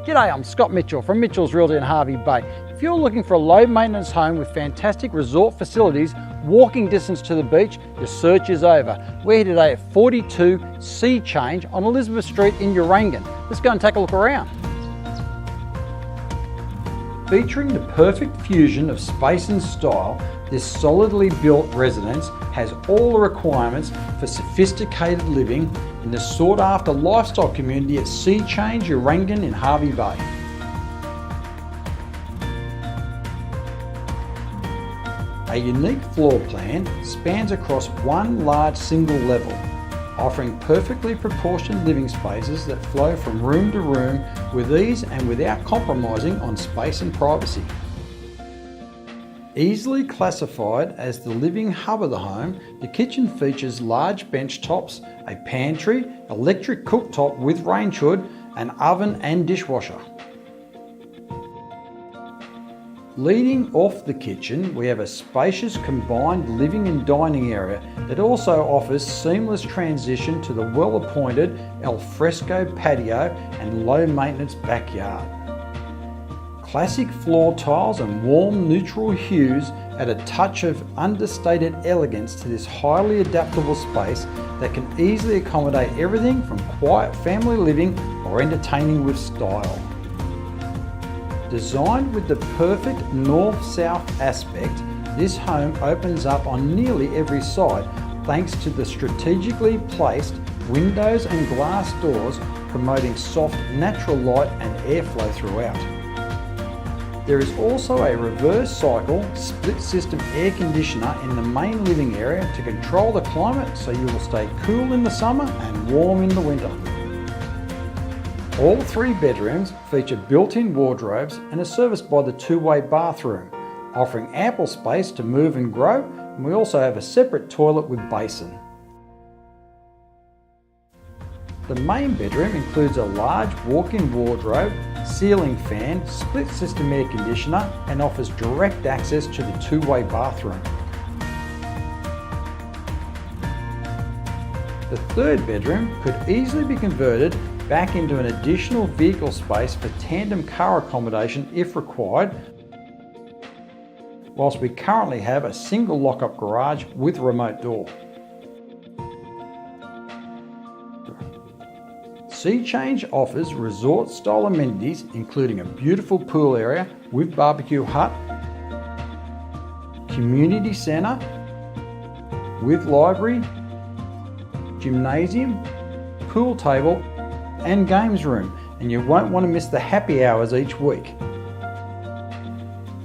G'day, I'm Scott Mitchell from Mitchell's Realty in Hervey Bay. If you're looking for a low maintenance home with fantastic resort facilities, walking distance to the beach, your search is over. We're here today at 42 Seachange on Elizabeth Street in Urangan. Let's go and take a look around. Featuring the perfect fusion of space and style, this solidly built residence has all the requirements for sophisticated living in the sought-after lifestyle community at Seachange Urangan in Hervey Bay. A unique floor plan spans across one large single level, offering perfectly proportioned living spaces that flow from room to room with ease and without compromising on space and privacy. Easily classified as the living hub of the home, the kitchen features large bench tops, a pantry, electric cooktop with range hood, an oven and dishwasher. Leading off the kitchen, we have a spacious combined living and dining area that also offers seamless transition to the well-appointed alfresco patio and low-maintenance backyard. Classic floor tiles and warm neutral hues add a touch of understated elegance to this highly adaptable space that can easily accommodate everything from quiet family living or entertaining with style. Designed with the perfect north-south aspect, this home opens up on nearly every side thanks to the strategically placed windows and glass doors promoting soft natural light and airflow throughout. There is also a reverse cycle split system air conditioner in the main living area to control the climate so you will stay cool in the summer and warm in the winter. All three bedrooms feature built-in wardrobes and are serviced by the two-way bathroom, offering ample space to move and grow, and we also have a separate toilet with basin. The main bedroom includes a large walk-in wardrobe, ceiling fan, split system air conditioner, and offers direct access to the two-way bathroom. The third bedroom could easily be converted back into an additional vehicle space for tandem car accommodation if required, whilst we currently have a single lock-up garage with remote door. Seachange offers resort-style amenities including a beautiful pool area with barbecue hut, community centre with library, gymnasium, pool table and games room, and you won't want to miss the happy hours each week.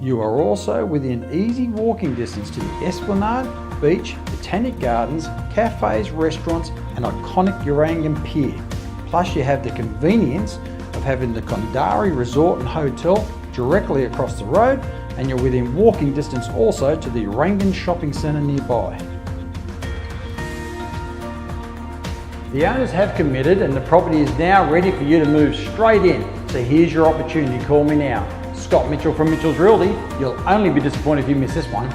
You are also within easy walking distance to the Esplanade, beach, botanic gardens, cafes, restaurants and iconic Urangan Pier. Plus you have the convenience of having the Kondari Resort and Hotel directly across the road, and you're within walking distance also to the Urangan Shopping Centre nearby. The owners have committed and the property is now ready for you to move straight in. So here's your opportunity, call me now. Scott Mitchell from Mitchell's Realty. You'll only be disappointed if you miss this one.